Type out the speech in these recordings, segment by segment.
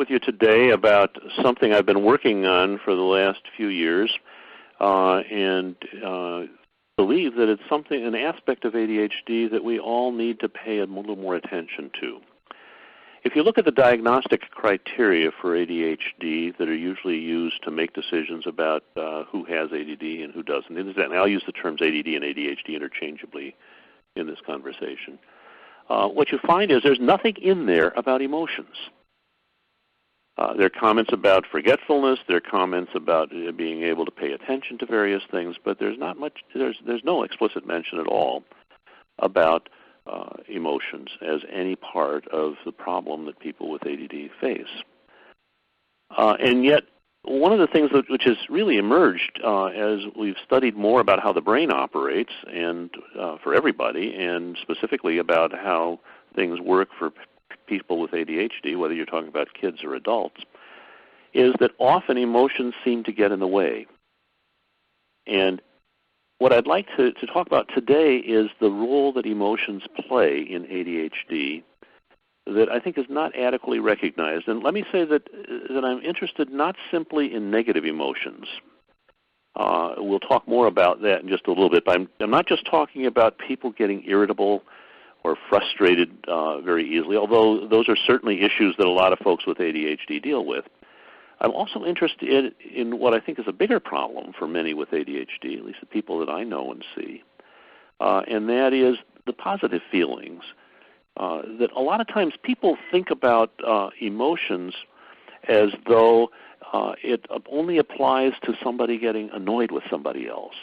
with you today about something I've been working on for the last few years, and believe that it's an aspect of ADHD that we all need to pay a little more attention to. If you look at the diagnostic criteria for ADHD that are usually used to make decisions about who has ADD and who doesn't, and I'll use the terms ADD and ADHD interchangeably in this conversation, what you find is there's nothing in there about emotions. There are comments about forgetfulness, there are comments about being able to pay attention to various things, but there's not much, there's no explicit mention at all about emotions as any part of the problem that people with ADD face. And yet, one of the things which has really emerged as we've studied more about how the brain operates, and for everybody, and specifically about how things work for people with ADHD, whether you're talking about kids or adults, is that often emotions seem to get in the way. And what I'd like to talk about today is the role that emotions play in ADHD that I think is not adequately recognized. And let me say that I'm interested not simply in negative emotions. We'll talk more about that in just a little bit, but I'm not just talking about people getting irritable or frustrated very easily, although those are certainly issues that a lot of folks with ADHD deal with. I'm also interested in what I think is a bigger problem for many with ADHD, at least the people that I know and see, and that is the positive feelings. That a lot of times people think about emotions as though it only applies to somebody getting annoyed with somebody else,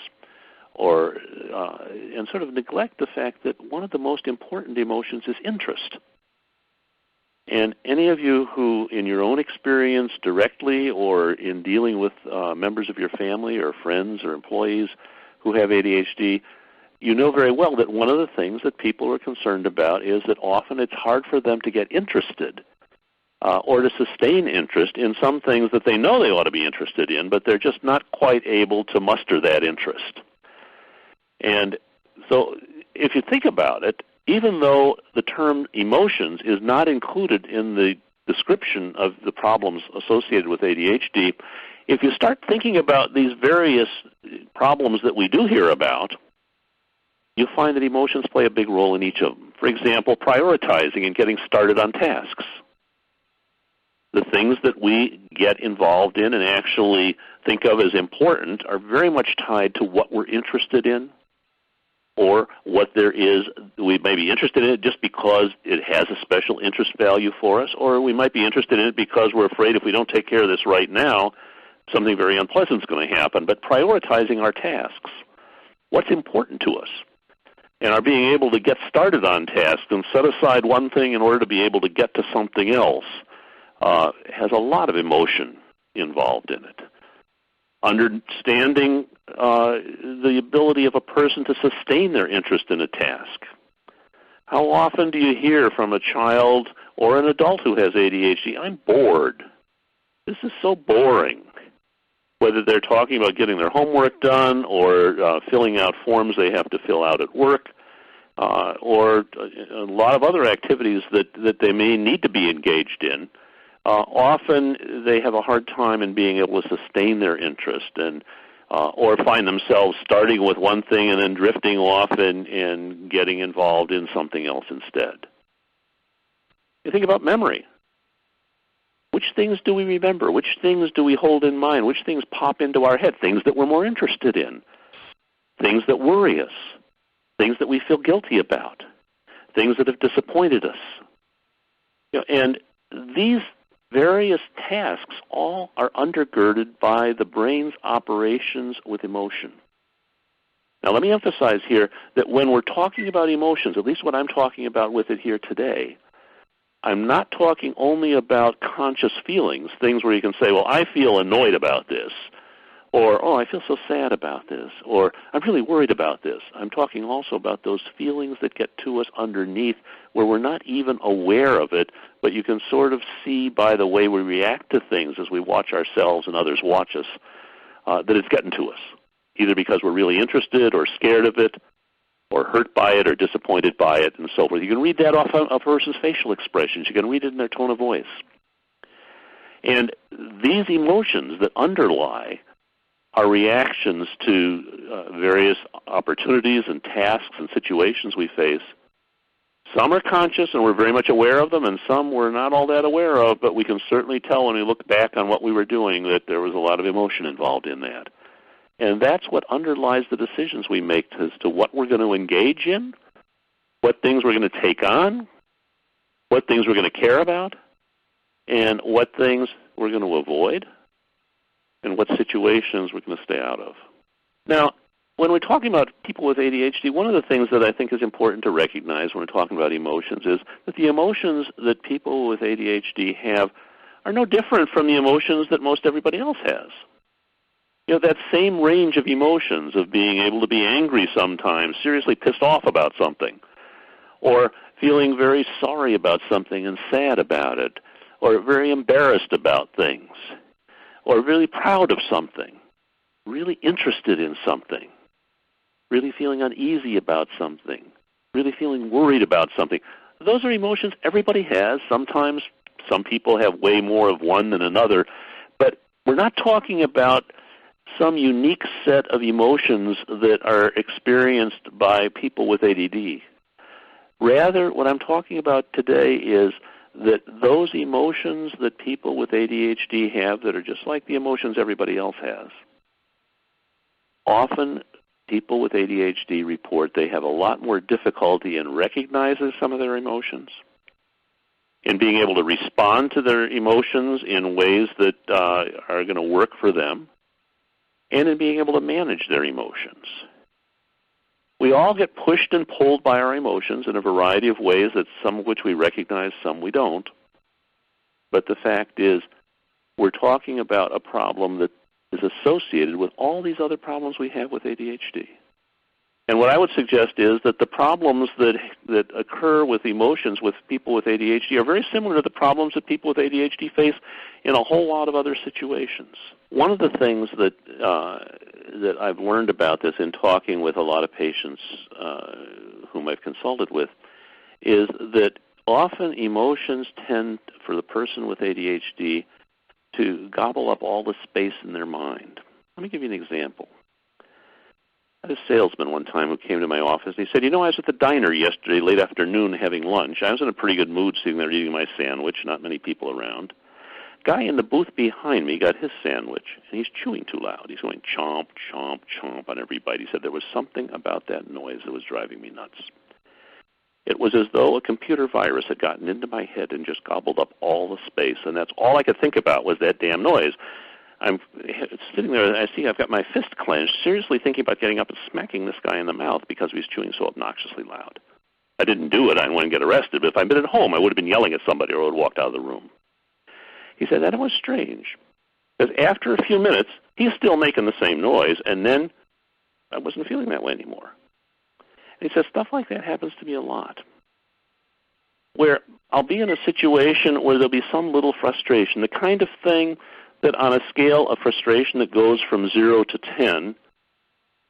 and sort of neglect the fact that one of the most important emotions is interest. And any of you who, in your own experience directly or in dealing with members of your family or friends or employees who have ADHD, you know very well that one of the things that people are concerned about is that often it's hard for them to get interested or to sustain interest in some things that they know they ought to be interested in, but they're just not quite able to muster that interest. And so if you think about it, even though the term emotions is not included in the description of the problems associated with ADHD, if you start thinking about these various problems that we do hear about, you find that emotions play a big role in each of them. For example, prioritizing and getting started on tasks. The things that we get involved in and actually think of as important are very much tied to what we're interested in, or what there is, we may be interested in it just because it has a special interest value for us, or we might be interested in it because we're afraid if we don't take care of this right now, something very unpleasant is going to happen. But prioritizing our tasks, what's important to us, and our being able to get started on tasks and set aside one thing in order to be able to get to something else has a lot of emotion involved in it. Understanding the ability of a person to sustain their interest in a task. How often do you hear from a child or an adult who has ADHD, I'm bored. This is so boring. Whether they're talking about getting their homework done or filling out forms they have to fill out at work, or a lot of other activities that they may need to be engaged in, often they have a hard time in being able to sustain their interest, and or find themselves starting with one thing and then drifting off and getting involved in something else instead. You think about memory. Which things do we remember? Which things do we hold in mind? Which things pop into our head? Things that we're more interested in. Things that worry us. Things that we feel guilty about. Things that have disappointed us. You know, and these various tasks all are undergirded by the brain's operations with emotion. Now let me emphasize here that when we're talking about emotions, at least what I'm talking about with it here today, I'm not talking only about conscious feelings, things where you can say, well, I feel annoyed about this, or, oh, I feel so sad about this, or I'm really worried about this. I'm talking also about those feelings that get to us underneath where we're not even aware of it, but you can sort of see by the way we react to things as we watch ourselves and others watch us, that it's getting to us, either because we're really interested or scared of it, or hurt by it or disappointed by it, and so forth. You can read that off a person's facial expressions. You can read it in their tone of voice. And these emotions that underlie our reactions to various opportunities and tasks and situations we face, some are conscious and we're very much aware of them, and some we're not all that aware of, but we can certainly tell when we look back on what we were doing that there was a lot of emotion involved in that. And that's what underlies the decisions we make as to what we're going to engage in, what things we're going to take on, what things we're going to care about, and what things we're going to avoid, and what situations we're going to stay out of. Now, when we're talking about people with ADHD, one of the things that I think is important to recognize when we're talking about emotions is that the emotions that people with ADHD have are no different from the emotions that most everybody else has. You know, that same range of emotions of being able to be angry sometimes, seriously pissed off about something, or feeling very sorry about something and sad about it, or very embarrassed about things, or really proud of something, really interested in something, really feeling uneasy about something, really feeling worried about something. Those are emotions everybody has. Sometimes some people have way more of one than another, but we're not talking about some unique set of emotions that are experienced by people with ADD. Rather, what I'm talking about today is that those emotions that people with ADHD have that are just like the emotions everybody else has. Often people with ADHD report they have a lot more difficulty in recognizing some of their emotions, in being able to respond to their emotions in ways that are going to work for them, and in being able to manage their emotions. We all get pushed and pulled by our emotions in a variety of ways, that some of which we recognize, some we don't. But the fact is, we're talking about a problem that is associated with all these other problems we have with ADHD. And what I would suggest is that the problems that occur with emotions with people with ADHD are very similar to the problems that people with ADHD face in a whole lot of other situations. One of the things that I've learned about this in talking with a lot of patients whom I've consulted with is that often emotions tend, for the person with ADHD, to gobble up all the space in their mind. Let me give you an example. I had a salesman one time who came to my office, and he said, you know, I was at the diner yesterday late afternoon having lunch. I was in a pretty good mood sitting there eating my sandwich, not many people around. Guy in the booth behind me got his sandwich, and he's chewing too loud. He's going chomp, chomp, chomp on every bite. He said there was something about that noise that was driving me nuts. It was as though a computer virus had gotten into my head and just gobbled up all the space, and that's all I could think about was that damn noise. I'm sitting there, and I see I've got my fist clenched, seriously thinking about getting up and smacking this guy in the mouth because he was chewing so obnoxiously loud. I didn't do it. I wouldn't get arrested, but if I'd been at home, I would have been yelling at somebody or would have walked out of the room. He said that was strange, because after a few minutes, he's still making the same noise, and then I wasn't feeling that way anymore. And he says stuff like that happens to me a lot, where I'll be in a situation where there'll be some little frustration, the kind of thing that on a scale of frustration that goes from 0 to 10,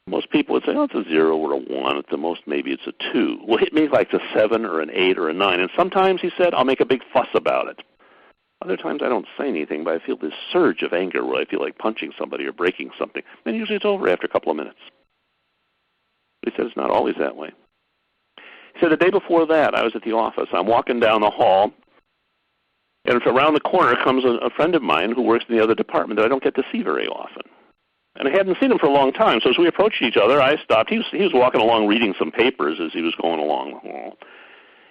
most people would say, oh, it's a 0 or a 1. At the most, maybe it's a 2. Well, hit me like it's a 7 or an 8 or a 9. And sometimes, he said, I'll make a big fuss about it. Other times I don't say anything, but I feel this surge of anger where I feel like punching somebody or breaking something. And usually it's over after a couple of minutes. But he said it's not always that way. He said the day before that, I was at the office. I'm walking down the hall, and around the corner comes a friend of mine who works in the other department that I don't get to see very often. And I hadn't seen him for a long time, so as we approached each other, I stopped. He was walking along reading some papers as he was going along the hall.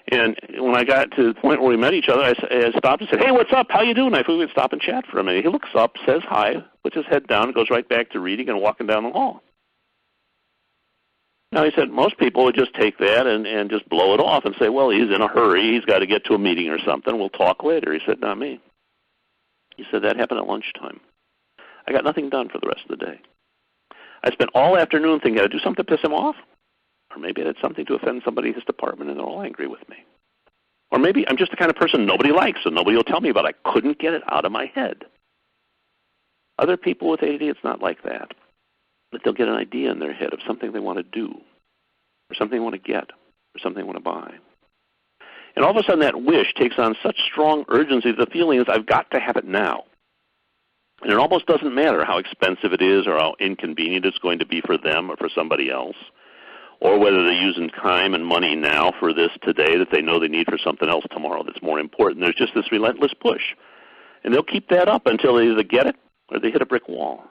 And when I got to the point where we met each other, I stopped and said, hey, what's up? How you doing? I figured we'd stop and chat for a minute. He looks up, says hi, puts his head down, goes right back to reading and walking down the hall. Now, he said most people would just take that and just blow it off and say, well, he's in a hurry. He's got to get to a meeting or something. We'll talk later. He said, not me. He said, that happened at lunchtime. I got nothing done for the rest of the day. I spent all afternoon thinking, I'd do something to piss him off. Or maybe I did something to offend somebody in his department and they're all angry with me. Or maybe I'm just the kind of person nobody likes and nobody will tell me about. I couldn't get it out of my head. Other people with ADD, it's not like that. But they'll get an idea in their head of something they want to do, or something they want to get, or something they want to buy. And all of a sudden that wish takes on such strong urgency that the feeling is, I've got to have it now. And it almost doesn't matter how expensive it is or how inconvenient it's going to be for them or for somebody else, or whether they're using time and money now for this today that they know they need for something else tomorrow that's more important. There's just this relentless push. And they'll keep that up until they either get it or they hit a brick wall.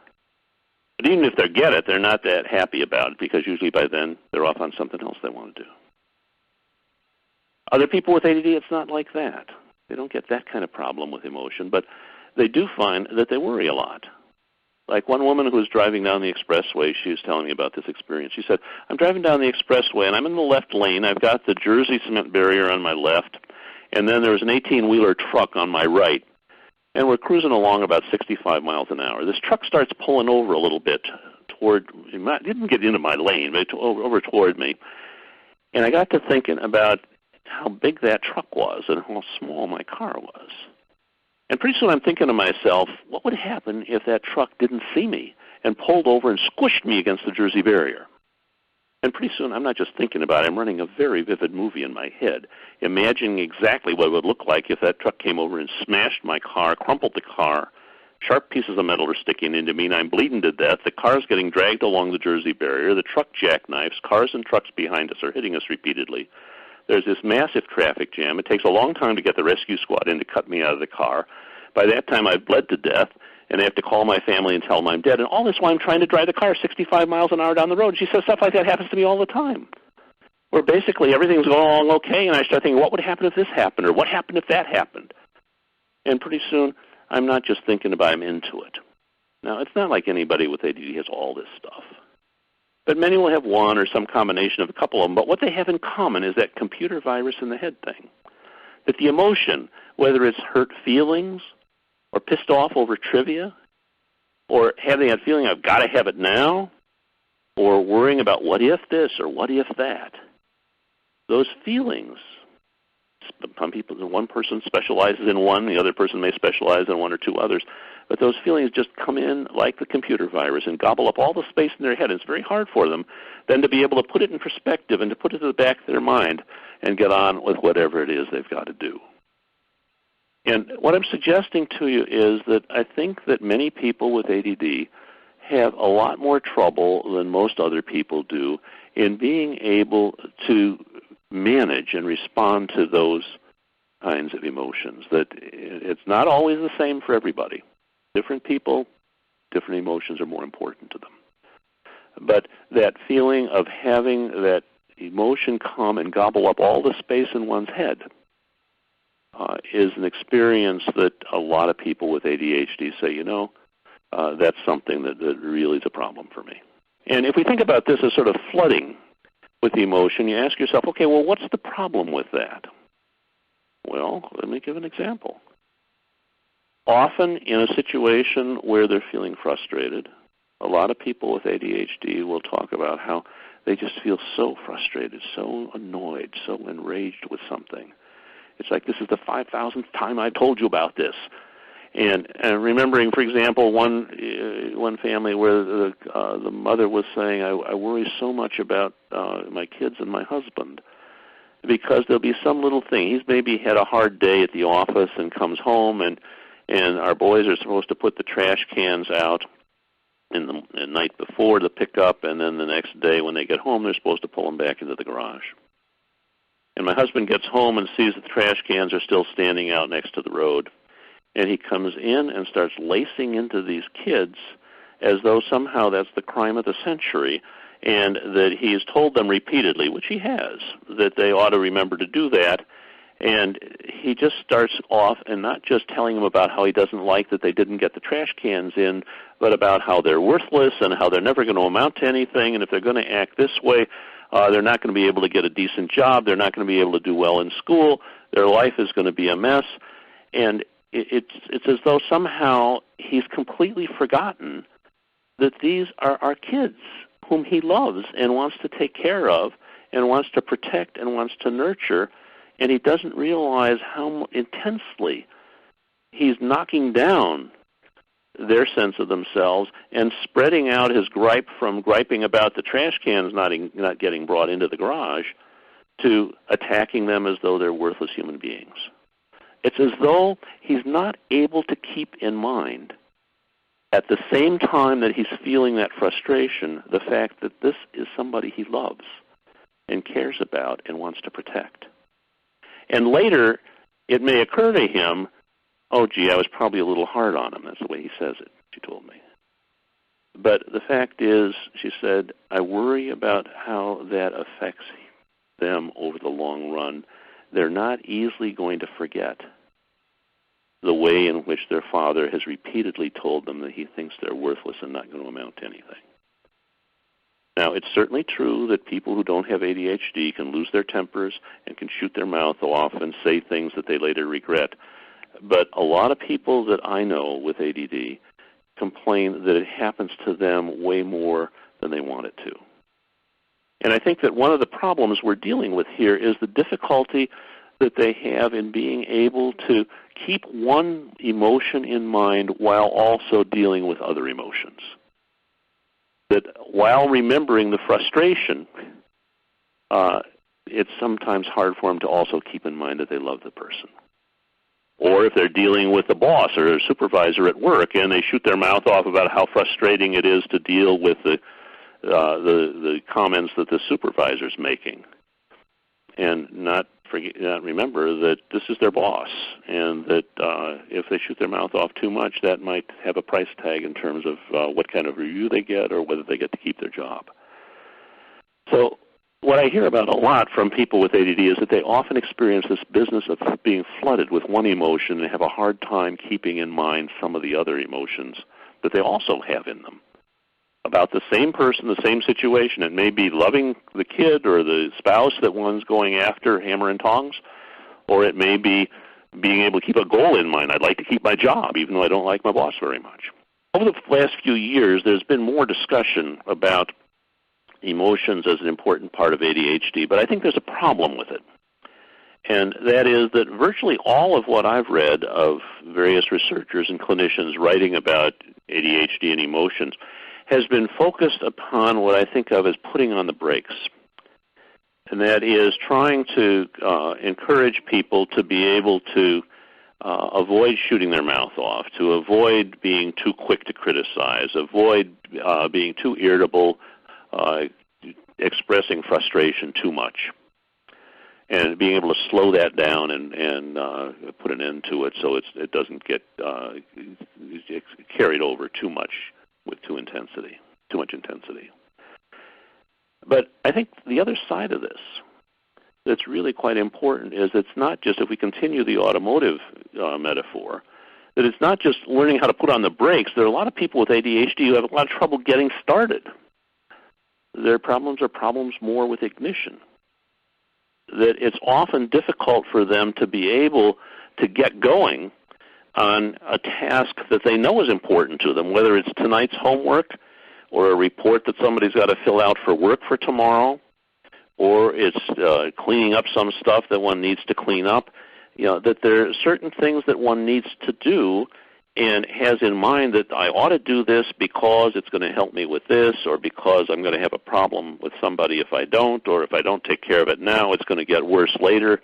But even if they get it, they're not that happy about it because usually by then they're off on something else they want to do. Other people with ADD, it's not like that. They don't get that kind of problem with emotion, but they do find that they worry a lot. Like one woman who was driving down the expressway, she was telling me about this experience. She said, I'm driving down the expressway and I'm in the left lane. I've got the Jersey cement barrier on my left, and then there's an 18-wheeler truck on my right. And we're cruising along about 65 miles an hour. This truck starts pulling over a little bit toward, it didn't get into my lane, but over toward me. And I got to thinking about how big that truck was and how small my car was. And pretty soon I'm thinking to myself, what would happen if that truck didn't see me and pulled over and squished me against the Jersey barrier? And pretty soon I'm not just thinking about it, I'm running a very vivid movie in my head, imagining exactly what it would look like if that truck came over and smashed my car, crumpled the car, sharp pieces of metal are sticking into me, and I'm bleeding to death. The car's getting dragged along the Jersey barrier. The truck jackknifes. Cars and trucks behind us are hitting us repeatedly. There's this massive traffic jam. It takes a long time to get the rescue squad in to cut me out of the car. By that time, I've bled to death, and I have to call my family and tell them I'm dead. And all this while I'm trying to drive the car 65 miles an hour down the road. She says stuff like that happens to me all the time, where basically everything's going along okay, and I start thinking, what would happen if this happened, or what happened if that happened? And pretty soon, I'm not just thinking about it, I'm into it. Now, it's not like anybody with ADD has all this stuff. But many will have one or some combination of a couple of them. But what they have in common is that computer virus in the head thing. That the emotion, whether it's hurt feelings or pissed off over trivia or having that feeling I've got to have it now or worrying about what if this or what if that, those feelings, some people, one person specializes in one, the other person may specialize in one or two others, but those feelings just come in like the computer virus and gobble up all the space in their head. It's very hard for them then to be able to put it in perspective and to put it to the back of their mind and get on with whatever it is they've got to do. And what I'm suggesting to you is that I think that many people with ADD have a lot more trouble than most other people do in being able to manage and respond to those kinds of emotions. That it's not always the same for everybody. Different people, different emotions are more important to them. But that feeling of having that emotion come and gobble up all the space in one's head is an experience that a lot of people with ADHD say, that's something that really is a problem for me. And if we think about this as sort of flooding with the emotion, you ask yourself, okay, well, what's the problem with that? Well, let me give an example. Often in a situation where they're feeling frustrated, a lot of people with ADHD will talk about how they just feel so frustrated, so annoyed, so enraged with something. It's like, this is the 5,000th time I've told you about this. And remembering, for example, one family where the mother was saying, I worry so much about my kids and my husband, because there'll be some little thing. He's maybe had a hard day at the office and comes home, and our boys are supposed to put the trash cans out in the night before to pick up, and then the next day when they get home, they're supposed to pull them back into the garage. And my husband gets home and sees that the trash cans are still standing out next to the road. And he comes in and starts lacing into these kids as though somehow that's the crime of the century, and that he's told them repeatedly, which he has, that they ought to remember to do that. And he just starts off and not just telling them about how he doesn't like that they didn't get the trash cans in, but about how they're worthless and how they're never going to amount to anything, and if they're going to act this way, they're not going to be able to get a decent job, they're not going to be able to do well in school, their life is going to be a mess. And it's as though somehow he's completely forgotten that these are our kids whom he loves and wants to take care of and wants to protect and wants to nurture, and he doesn't realize how intensely he's knocking down their sense of themselves and spreading out his gripe from griping about the trash cans not getting brought into the garage to attacking them as though they're worthless human beings. It's as though he's not able to keep in mind at the same time that he's feeling that frustration, the fact that this is somebody he loves and cares about and wants to protect. And later, it may occur to him, oh, gee, I was probably a little hard on him. That's the way he says it, she told me. But the fact is, she said, I worry about how that affects them over the long run. They're not easily going to forget the way in which their father has repeatedly told them that he thinks they're worthless and not going to amount to anything. Now, it's certainly true that people who don't have ADHD can lose their tempers and can shoot their mouth off and say things that they later regret. But a lot of people that I know with ADD complain that it happens to them way more than they want it to. And I think that one of the problems we're dealing with here is the difficulty that they have in being able to keep one emotion in mind while also dealing with other emotions. That while remembering the frustration, it's sometimes hard for them to also keep in mind that they love the person. Or if they're dealing with a boss or a supervisor at work and they shoot their mouth off about how frustrating it is to deal with the comments that the supervisor's making, and not remember that this is their boss, and that if they shoot their mouth off too much, that might have a price tag in terms of what kind of review they get or whether they get to keep their job. So what I hear about a lot from people with ADD is that they often experience this business of being flooded with one emotion and have a hard time keeping in mind some of the other emotions that they also have in them about the same person, the same situation. It may be loving the kid or the spouse that one's going after, hammer and tongs, or it may be being able to keep a goal in mind. I'd like to keep my job, even though I don't like my boss very much. Over the last few years, there's been more discussion about emotions as an important part of ADHD, but I think there's a problem with it. And that is that virtually all of what I've read of various researchers and clinicians writing about ADHD and emotions has been focused upon what I think of as putting on the brakes. And that is trying to encourage people to be able to avoid shooting their mouth off, to avoid being too quick to criticize, avoid being too irritable, expressing frustration too much, and being able to slow that down and put an end to it so it doesn't get carried over too much with too much intensity. But I think the other side of this that's really quite important is it's not just, if we continue the automotive metaphor, that it's not just learning how to put on the brakes. There are a lot of people with ADHD who have a lot of trouble getting started. Their problems are problems more with ignition. That it's often difficult for them to be able to get going on a task that they know is important to them, whether it's tonight's homework or a report that somebody's got to fill out for work for tomorrow, or it's cleaning up some stuff that one needs to clean up. You know, that there are certain things that one needs to do and has in mind that I ought to do this because it's going to help me with this, or because I'm going to have a problem with somebody if I don't, or if I don't take care of it now, it's going to get worse later.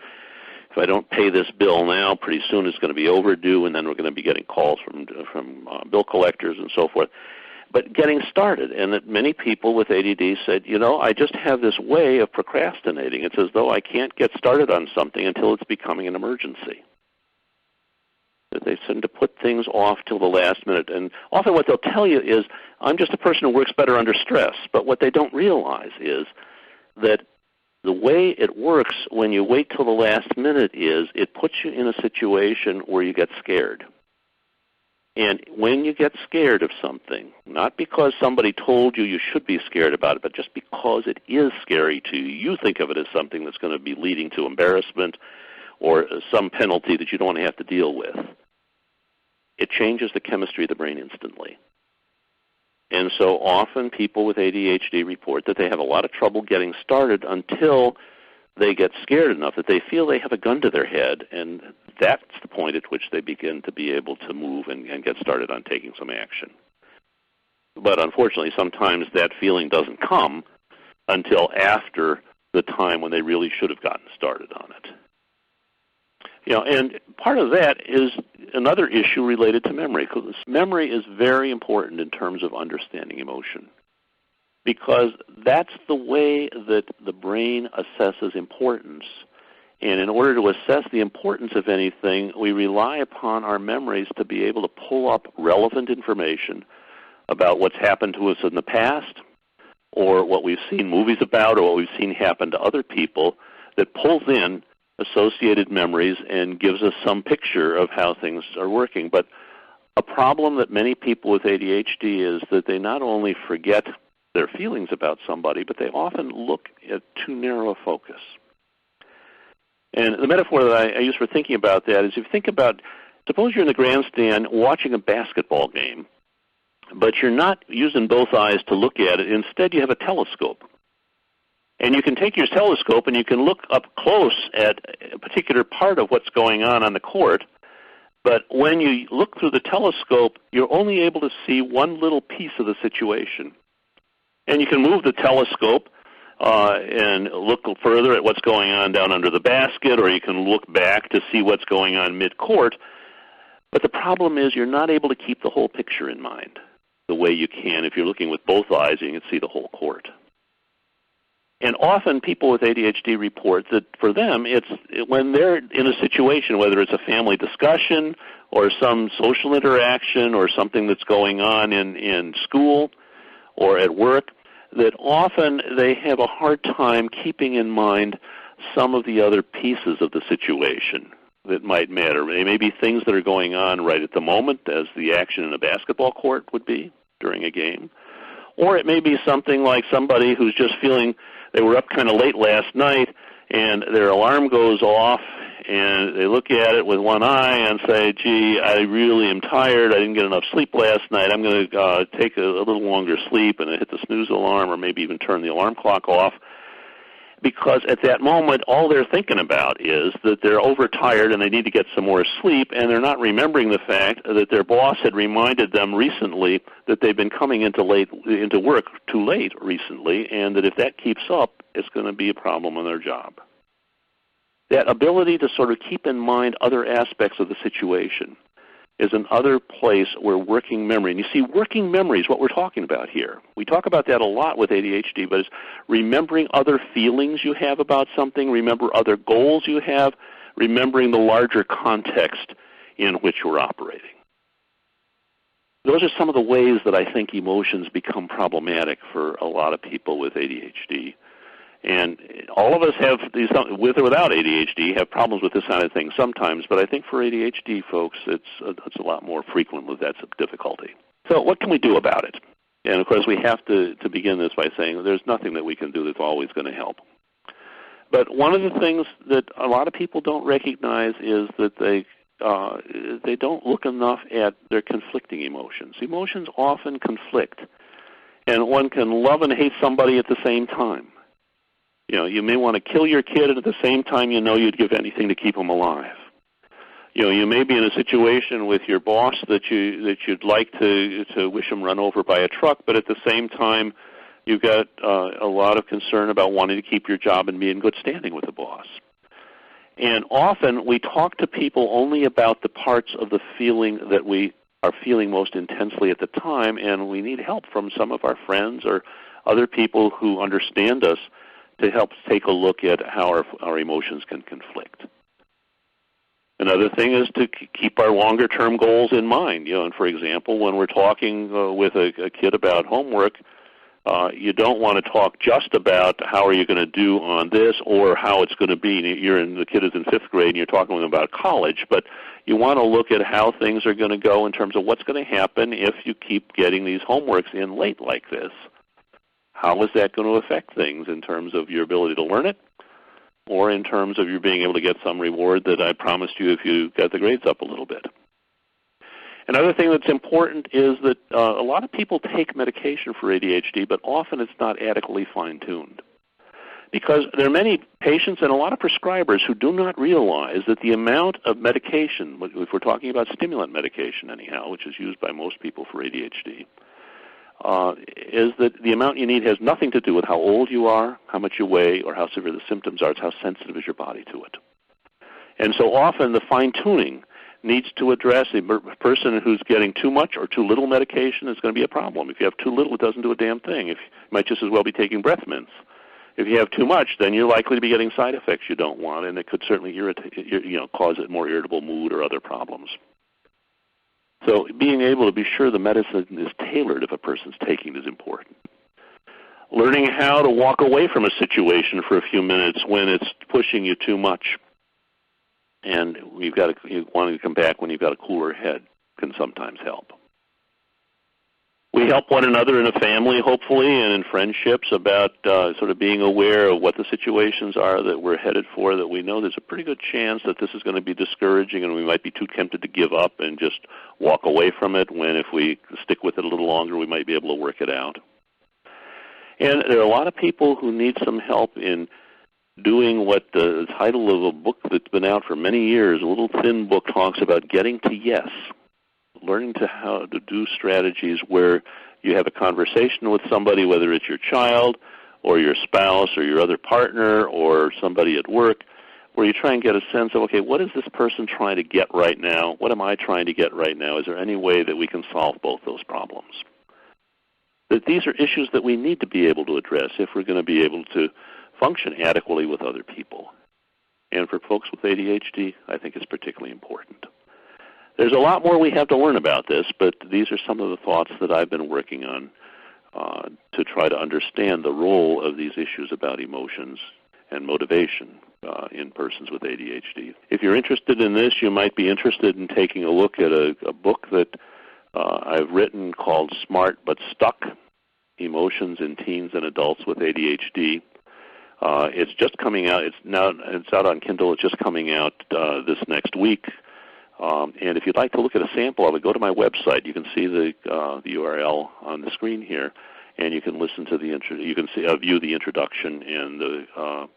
If I don't pay this bill now, pretty soon it's going to be overdue, and then we're going to be getting calls from bill collectors and so forth. But getting started, and that many people with ADD said, you know, I just have this way of procrastinating. It's as though I can't get started on something until it's becoming an emergency. That they tend to put things off till the last minute. And often what they'll tell you is, I'm just a person who works better under stress. But what they don't realize is that the way it works when you wait till the last minute is it puts you in a situation where you get scared. And when you get scared of something, not because somebody told you you should be scared about it, but just because it is scary to you, you think of it as something that's going to be leading to embarrassment or some penalty that you don't want to have to deal with. It changes the chemistry of the brain instantly. And so often people with ADHD report that they have a lot of trouble getting started until they get scared enough that they feel they have a gun to their head, and that's the point at which they begin to be able to move and get started on taking some action. But unfortunately, sometimes that feeling doesn't come until after the time when they really should have gotten started on it. And part of that is another issue related to memory, because memory is very important in terms of understanding emotion, because that's the way that the brain assesses importance. And in order to assess the importance of anything, we rely upon our memories to be able to pull up relevant information about what's happened to us in the past, or what we've seen movies about, or what we've seen happen to other people, that pulls in associated memories and gives us some picture of how things are working. But a problem that many people with ADHD is that they not only forget their feelings about somebody, but they often look at too narrow a focus. And the metaphor that I use for thinking about that is, if you think about, suppose you're in the grandstand watching a basketball game, but you're not using both eyes to look at it. Instead, you have a telescope. And you can take your telescope and you can look up close at a particular part of what's going on the court. But when you look through the telescope, you're only able to see one little piece of the situation. And you can move the telescope and look further at what's going on down under the basket, or you can look back to see what's going on mid-court. But the problem is you're not able to keep the whole picture in mind the way you can if you're looking with both eyes and you can see the whole court. And often people with ADHD report that for them, it's when they're in a situation, whether it's a family discussion or some social interaction or something that's going on in school or at work, that often they have a hard time keeping in mind some of the other pieces of the situation that might matter. They may be things that are going on right at the moment, as the action in a basketball court would be during a game. Or it may be something like somebody who's just feeling they were up kind of late last night and their alarm goes off and they look at it with one eye and say, gee, I really am tired. I didn't get enough sleep last night. I'm going to take a little longer sleep, and hit the snooze alarm or maybe even turn the alarm clock off. Because at that moment, all they're thinking about is that they're overtired and they need to get some more sleep, and they're not remembering the fact that their boss had reminded them recently that they've been coming into work too late recently, and that if that keeps up, it's going to be a problem on their job. That ability to sort of keep in mind other aspects of the situation is another place where working memory, and you see, working memory is what we're talking about here. We talk about that a lot with ADHD, but it's remembering other feelings you have about something, remember other goals you have, remembering the larger context in which we're operating. Those are some of the ways that I think emotions become problematic for a lot of people with ADHD. And all of us have, these, with or without ADHD, have problems with this kind of thing sometimes, but I think for ADHD folks, it's a lot more frequent with that difficulty. So what can we do about it? And of course, we have to begin this by saying there's nothing that we can do that's always going to help. But one of the things that a lot of people don't recognize is that they don't look enough at their conflicting emotions. Emotions often conflict, and one can love and hate somebody at the same time. You know, you may want to kill your kid, and at the same time you know you'd give anything to keep them alive. You know, you may be in a situation with your boss that you'd like to wish him run over by a truck, but at the same time you've got a lot of concern about wanting to keep your job and be in good standing with the boss. And often we talk to people only about the parts of the feeling that we are feeling most intensely at the time, and we need help from some of our friends or other people who understand us to help take a look at how our emotions can conflict. Another thing is to keep our longer-term goals in mind. You know, and for example, when we're talking with a kid about homework, you don't want to talk just about how are you going to do on this or how it's going to be. The kid is in 5th grade and you're talking with him about college, but you want to look at how things are going to go in terms of what's going to happen if you keep getting these homeworks in late like this. How is that going to affect things in terms of your ability to learn it, or in terms of you being able to get some reward that I promised you if you got the grades up a little bit? Another thing that's important is that a lot of people take medication for ADHD, but often it's not adequately fine-tuned. Because there are many patients and a lot of prescribers who do not realize that the amount of medication, if we're talking about stimulant medication anyhow, which is used by most people for ADHD, is that the amount you need has nothing to do with how old you are, how much you weigh, or how severe the symptoms are. It's how sensitive is your body to it. And so often the fine-tuning needs to address a person who's getting too much or too little medication is going to be a problem. If you have too little, it doesn't do a damn thing. You might just as well be taking breath mints. If you have too much, then you're likely to be getting side effects you don't want, and it could certainly cause a more irritable mood or other problems. So being able to be sure the medicine is tailored if a person's taking it is important. Learning how to walk away from a situation for a few minutes when it's pushing you too much, and you want to come back when you've got a cooler head can sometimes help. We help one another in a family, hopefully, and in friendships about sort of being aware of what the situations are that we're headed for, that we know there's a pretty good chance that this is going to be discouraging and we might be too tempted to give up and just walk away from it, when if we stick with it a little longer, we might be able to work it out. And there are a lot of people who need some help in doing what the title of a book that's been out for many years, a little thin book, talks about getting to yes. Learning how to do strategies where you have a conversation with somebody, whether it's your child or your spouse or your other partner or somebody at work, where you try and get a sense of, okay, what is this person trying to get right now? What am I trying to get right now? Is there any way that we can solve both those problems? That these are issues that we need to be able to address if we're going to be able to function adequately with other people. And for folks with ADHD, I think it's particularly important. There's a lot more we have to learn about this, but these are some of the thoughts that I've been working on to try to understand the role of these issues about emotions and motivation in persons with ADHD. If you're interested in this, you might be interested in taking a look at a book that I've written called Smart But Stuck: Emotions in Teens and Adults with ADHD. It's just coming out. It's out on Kindle. It's just coming out this next week. And if you'd like to look at a sample of it, go to my website. You can see the URL on the screen here, and you can listen to view the introduction and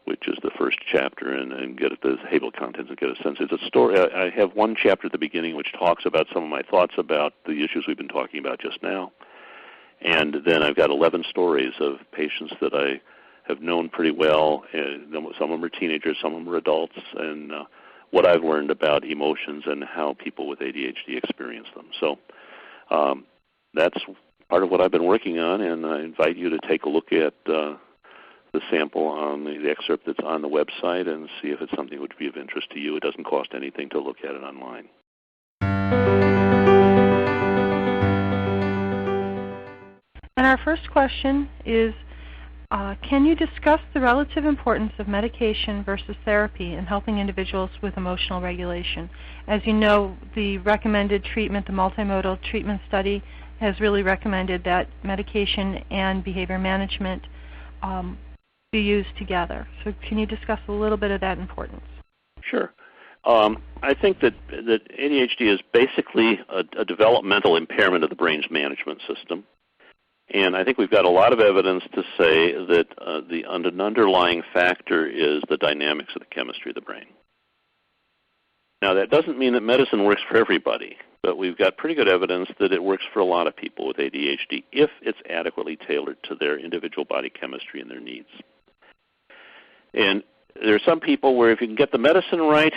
which is the first chapter, and get at the table of contents and get a sense. It's a story. I have one chapter at the beginning which talks about some of my thoughts about the issues we've been talking about just now, and then I've got 11 stories of patients that I have known pretty well. Some of them are teenagers, some of them are adults, and what I've learned about emotions and how people with ADHD experience them. So that's part of what I've been working on, and I invite you to take a look at the sample on the excerpt that's on the website and see if it's something that would be of interest to you. It doesn't cost anything to look at it online. And our first question is, can you discuss the relative importance of medication versus therapy in helping individuals with emotional regulation? As you know, the recommended treatment, the multimodal treatment study, has really recommended that medication and behavior management be used together. So can you discuss a little bit of that importance? Sure. I think that ADHD is basically a developmental impairment of the brain's management system. And I think we've got a lot of evidence to say that an underlying factor is the dynamics of the chemistry of the brain. Now, that doesn't mean that medicine works for everybody, but we've got pretty good evidence that it works for a lot of people with ADHD if it's adequately tailored to their individual body chemistry and their needs. And there are some people where if you can get the medicine right,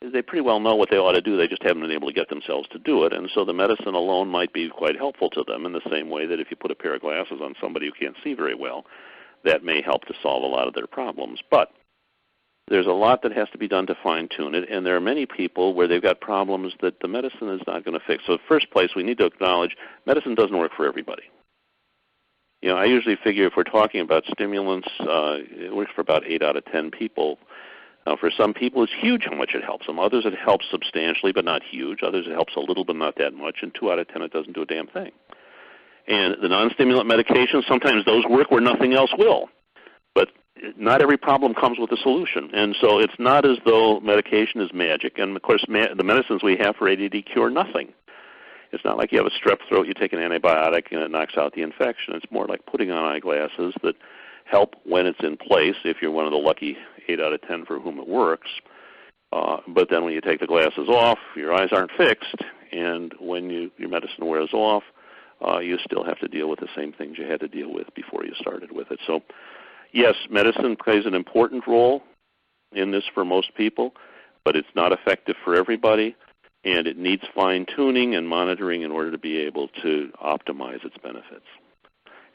they pretty well know what they ought to do. They just haven't been able to get themselves to do it. And so the medicine alone might be quite helpful to them, in the same way that if you put a pair of glasses on somebody who can't see very well, that may help to solve a lot of their problems. But there's a lot that has to be done to fine-tune it, and there are many people where they've got problems that the medicine is not going to fix. So first place, we need to acknowledge medicine doesn't work for everybody. You know, I usually figure if we're talking about stimulants, it works for about 8 out of 10 people. Now, for some people, it's huge how much it helps them. Others, it helps substantially, but not huge. Others, it helps a little, but not that much. And 2 out of 10, it doesn't do a damn thing. And the non-stimulant medications, sometimes those work where nothing else will. But not every problem comes with a solution. And so it's not as though medication is magic. And, of course, the medicines we have for ADD cure nothing. It's not like you have a strep throat, you take an antibiotic, and it knocks out the infection. It's more like putting on eyeglasses that help when it's in place, if you're one of the lucky 8 out of 10 for whom it works. But then when you take the glasses off, your eyes aren't fixed, and when your medicine wears off, you still have to deal with the same things you had to deal with before you started with it. So, yes, medicine plays an important role, in this for most people, but it's not effective for everybody, and it needs fine-tuning and monitoring in order to be able to optimize its benefits.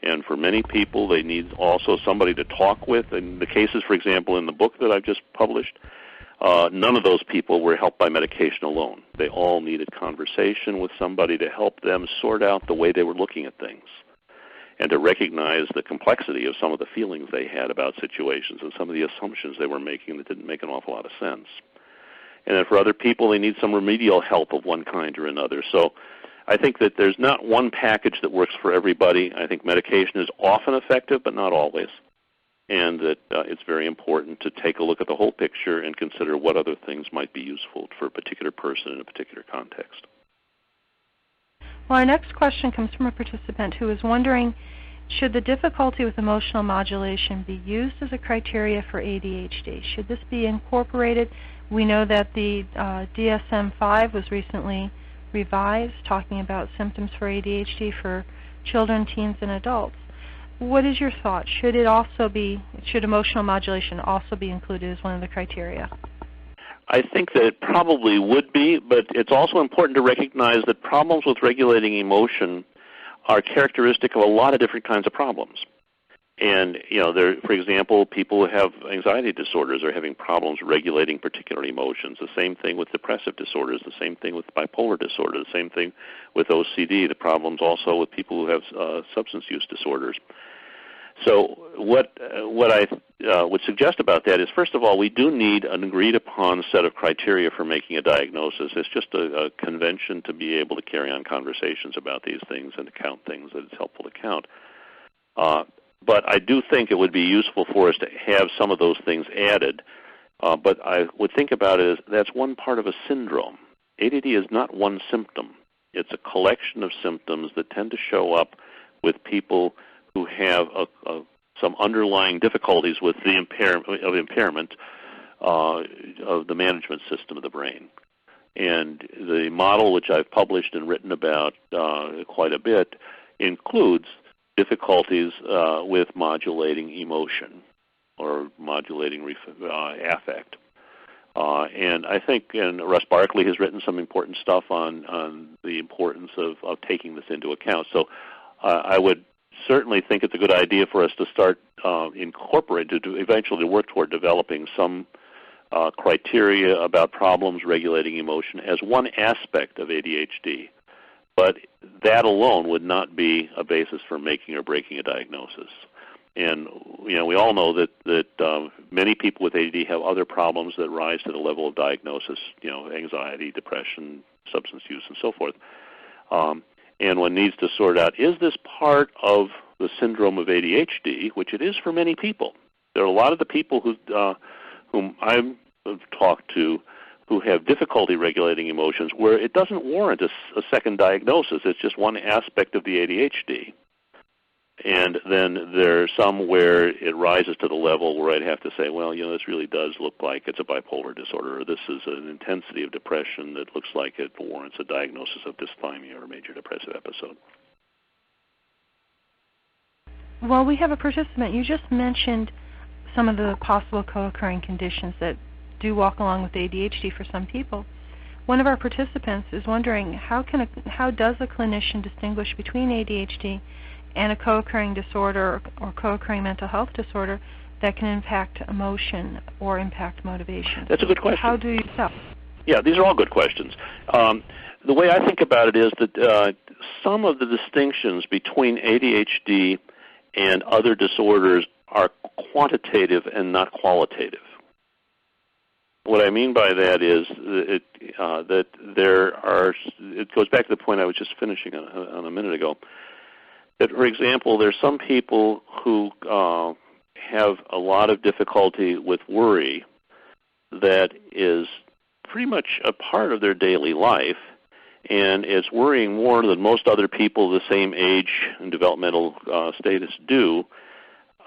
And for many people, they need also somebody to talk with. In the cases, for example, in the book that I've just published, none of those people were helped by medication alone. They all needed conversation with somebody to help them sort out the way they were looking at things and to recognize the complexity of some of the feelings they had about situations and some of the assumptions they were making that didn't make an awful lot of sense. And then for other people, they need some remedial help of one kind or another. So I think that there's not one package that works for everybody. I think medication is often effective, but not always. And that it's very important to take a look at the whole picture and consider what other things might be useful for a particular person in a particular context. Well, our next question comes from a participant who is wondering, should the difficulty with emotional modulation be used as a criteria for ADHD? Should this be incorporated? We know that the DSM-5 was recently revised, talking about symptoms for ADHD for children, teens, and adults. What is your thought? Should emotional modulation also be included as one of the criteria? I think that it probably would be, but it's also important to recognize that problems with regulating emotion are characteristic of a lot of different kinds of problems. And, for example, people who have anxiety disorders are having problems regulating particular emotions. The same thing with depressive disorders, the same thing with bipolar disorder, the same thing with OCD, the problems also with people who have substance use disorders. So what I would suggest about that is, first of all, we do need an agreed-upon set of criteria for making a diagnosis. It's just a convention to be able to carry on conversations about these things and to count things that it's helpful to count. But I do think it would be useful for us to have some of those things added. But I would think about it as that's one part of a syndrome. ADD is not one symptom. It's a collection of symptoms that tend to show up with people who have some underlying difficulties with the impairment of the management system of the brain. And the model, which I've published and written about quite a bit, includes difficulties with modulating emotion or modulating affect. And I think, and Russ Barkley has written some important stuff on the importance of taking this into account. So I would certainly think it's a good idea for us to start incorporating, to eventually work toward developing some criteria about problems regulating emotion as one aspect of ADHD. But that alone would not be a basis for making or breaking a diagnosis. And we all know that many people with ADD have other problems that rise to the level of diagnosis, anxiety, depression, substance use, and so forth. And one needs to sort out, is this part of the syndrome of ADHD, which it is for many people. There are a lot of the people whom I've talked to who have difficulty regulating emotions where it doesn't warrant a second diagnosis. It's just one aspect of the ADHD. And then there are some where it rises to the level where I'd have to say, well, this really does look like it's a bipolar disorder, or this is an intensity of depression that looks like it warrants a diagnosis of dysthymia or a major depressive episode. Well, we have a participant. You just mentioned some of the possible co-occurring conditions that do walk along with ADHD for some people. One of our participants is wondering, how does a clinician distinguish between ADHD and a co-occurring disorder or co-occurring mental health disorder that can impact emotion or impact motivation? That's a good question. How do you tell? Yeah, these are all good questions. The way I think about it is that some of the distinctions between ADHD and other disorders are quantitative and not qualitative. What I mean by that is that there are, it goes back to the point I was just finishing on a minute ago, that, for example, there's some people who have a lot of difficulty with worry that is pretty much a part of their daily life, and it's worrying more than most other people the same age and developmental status do,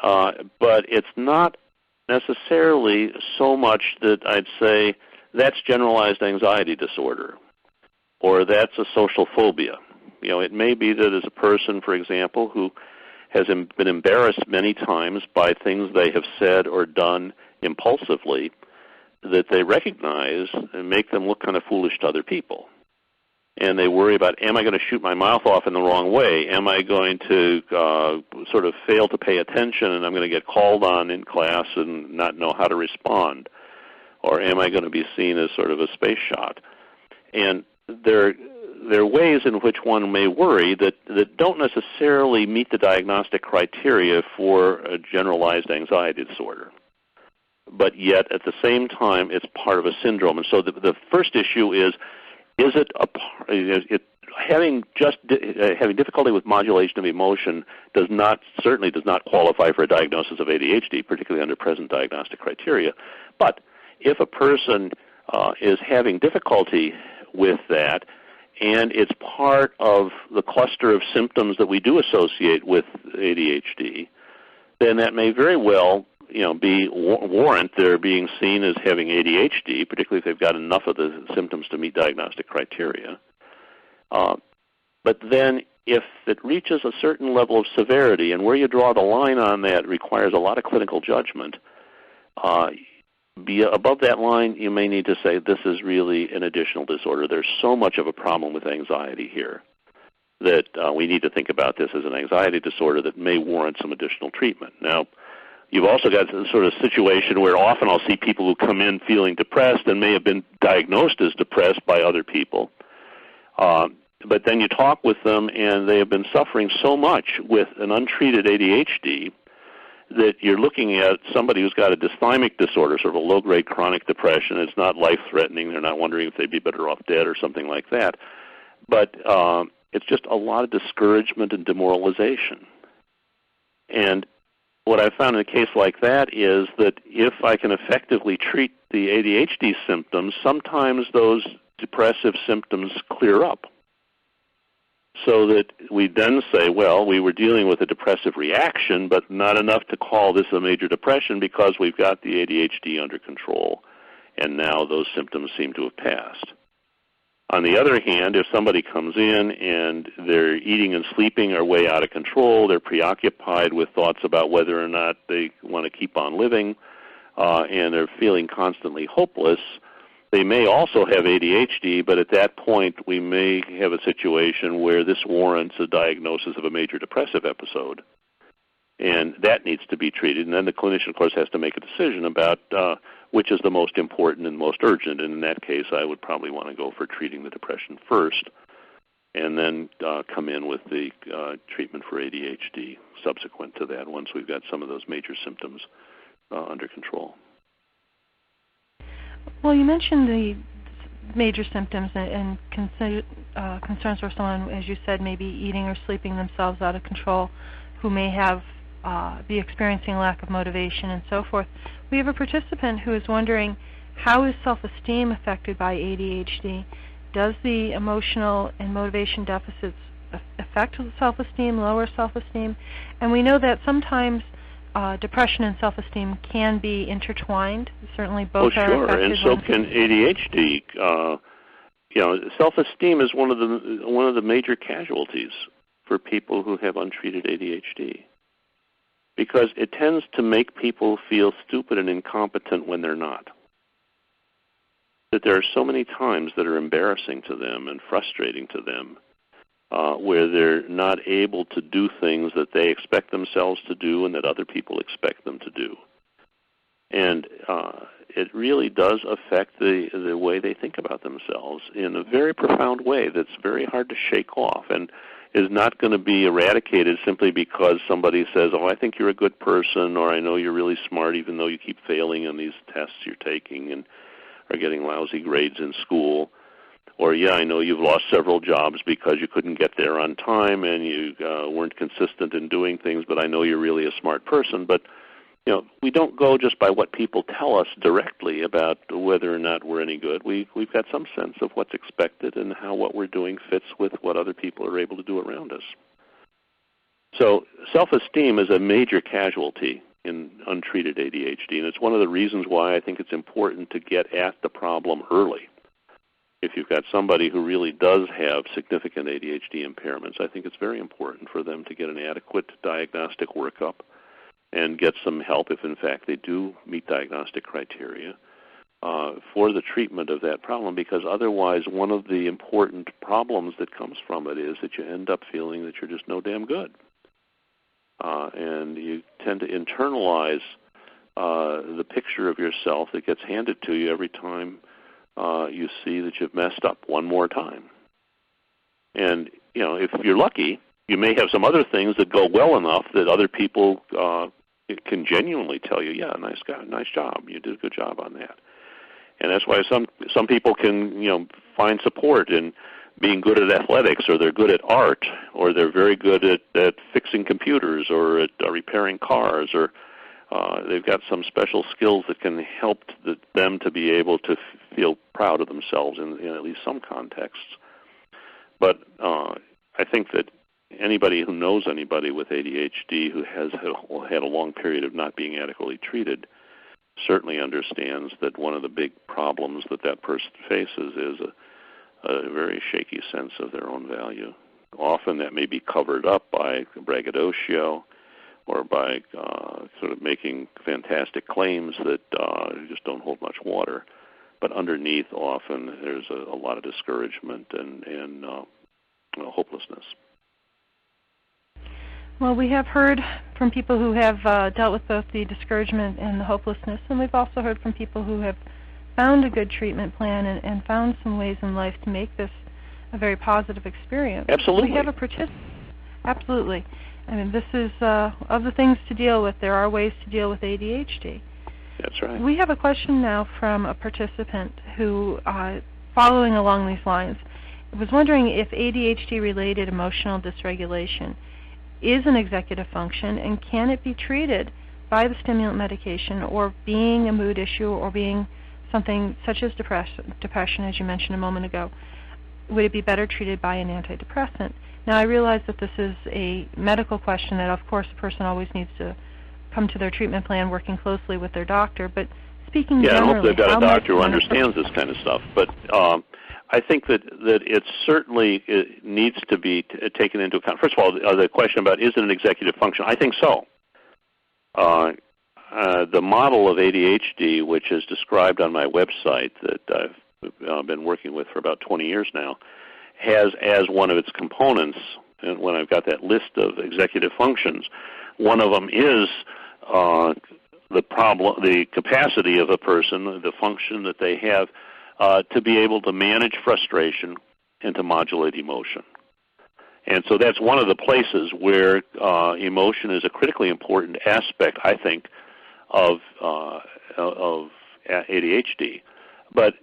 but it's not necessarily so much that I'd say that's generalized anxiety disorder or that's a social phobia. It may be that as a person, for example, who has been embarrassed many times by things they have said or done impulsively, that they recognize and make them look kind of foolish to other people. And they worry about, am I going to shoot my mouth off in the wrong way? Am I going to sort of fail to pay attention and I'm going to get called on in class and not know how to respond? Or am I going to be seen as sort of a space shot? And there are ways in which one may worry that don't necessarily meet the diagnostic criteria for a generalized anxiety disorder. But yet, at the same time, it's part of a syndrome. And so the first issue is it having difficulty with modulation of emotion certainly does not qualify for a diagnosis of ADHD, particularly under present diagnostic criteria. But if a person is having difficulty with that, and it's part of the cluster of symptoms that we do associate with ADHD, then that may very well warrant their being seen as having ADHD, particularly if they've got enough of the symptoms to meet diagnostic criteria. But then if it reaches a certain level of severity, and where you draw the line on that requires a lot of clinical judgment, above that line you may need to say this is really an additional disorder. There's so much of a problem with anxiety here that we need to think about this as an anxiety disorder that may warrant some additional treatment. Now, you've also got a sort of situation where often I'll see people who come in feeling depressed and may have been diagnosed as depressed by other people. But then you talk with them and they have been suffering so much with an untreated ADHD that you're looking at somebody who's got a dysthymic disorder, sort of a low-grade chronic depression. It's not life-threatening. They're not wondering if they'd be better off dead or something like that. But it's just a lot of discouragement and demoralization. And what I've found in a case like that is that if I can effectively treat the ADHD symptoms, sometimes those depressive symptoms clear up. So that we then say, well, we were dealing with a depressive reaction, but not enough to call this a major depression because we've got the ADHD under control, and now those symptoms seem to have passed. On the other hand, if somebody comes in and their eating and sleeping are way out of control, they're preoccupied with thoughts about whether or not they want to keep on living, and they're feeling constantly hopeless, they may also have ADHD, but at that point we may have a situation where this warrants a diagnosis of a major depressive episode. And that needs to be treated. And then the clinician, of course, has to make a decision about which is the most important and most urgent. And in that case, I would probably want to go for treating the depression first and then come in with the treatment for ADHD subsequent to that once we've got some of those major symptoms under control. Well, you mentioned the major symptoms and concerns for someone, as you said, maybe eating or sleeping themselves out of control, who may have be experiencing lack of motivation and so forth. We have a participant who is wondering, how is self-esteem affected by ADHD? Does the emotional and motivation deficits affect self-esteem, lower self-esteem? And we know that sometimes depression and self-esteem can be intertwined. Certainly both are affected. And so can ADHD. Self-esteem is one of the major casualties for people who have untreated ADHD, because it tends to make people feel stupid and incompetent when they're not. That there are so many times that are embarrassing to them and frustrating to them, where they're not able to do things that they expect themselves to do and that other people expect them to do. And it really does affect the way they think about themselves in a very profound way that's very hard to shake off and is not going to be eradicated simply because somebody says, oh, I think you're a good person, or I know you're really smart even though you keep failing on these tests you're taking and are getting lousy grades in school. Or, yeah, I know you've lost several jobs because you couldn't get there on time and you weren't consistent in doing things, but I know you're really a smart person. But, we don't go just by what people tell us directly about whether or not we're any good. We've got some sense of what's expected and how what we're doing fits with what other people are able to do around us. So self-esteem is a major casualty in untreated ADHD, and it's one of the reasons why I think it's important to get at the problem early. If you've got somebody who really does have significant ADHD impairments, I think it's very important for them to get an adequate diagnostic workup and get some help if, in fact, they do meet diagnostic criteria, for the treatment of that problem, because otherwise one of the important problems that comes from it is that you end up feeling that you're just no damn good. And you tend to internalize the picture of yourself that gets handed to you every time you see that you've messed up one more time. And, you know, if you're lucky, you may have some other things that go well enough that other people can genuinely tell you, yeah, nice guy, nice job, you did a good job on that. And that's why some people can, you know, find support in being good at athletics, or they're good at art, or they're very good at fixing computers, or at repairing cars, or they've got some special skills that can help them to be able to feel proud of themselves in at least some contexts. But I think that anybody who knows anybody with ADHD who has had a long period of not being adequately treated certainly understands that one of the big problems that that person faces is a very shaky sense of their own value. Often that may be covered up by braggadocio or by sort of making fantastic claims that just don't hold much water. But underneath, often there's a lot of discouragement and hopelessness. Well, we have heard from people who have dealt with both the discouragement and the hopelessness, and we've also heard from people who have found a good treatment plan and found some ways in life to make this a very positive experience. Absolutely. We have a participant. Absolutely. I mean, this is of the things to deal with. There are ways to deal with ADHD. That's right. We have a question now from a participant who, following along these lines, was wondering if ADHD-related emotional dysregulation is an executive function, and can it be treated by the stimulant medication, or being a mood issue, or being something such as depression, as you mentioned a moment ago? Would it be better treated by an antidepressant? Now, I realize that this is a medical question that, of course, a person always needs to come to their treatment plan working closely with their doctor, but speaking generally... Yeah, I hope they've got a doctor who understands this kind of stuff, but I think that it certainly needs to be taken into account. First of all, the question about is it an executive function, I think so. The model of ADHD, which is described on my website that I've been working with for about 20 years now, has as one of its components, and when I've got that list of executive functions, one of them is the capacity of a person, the function that they have to be able to manage frustration and to modulate emotion. And so that's one of the places where emotion is a critically important aspect, I think, of ADHD. But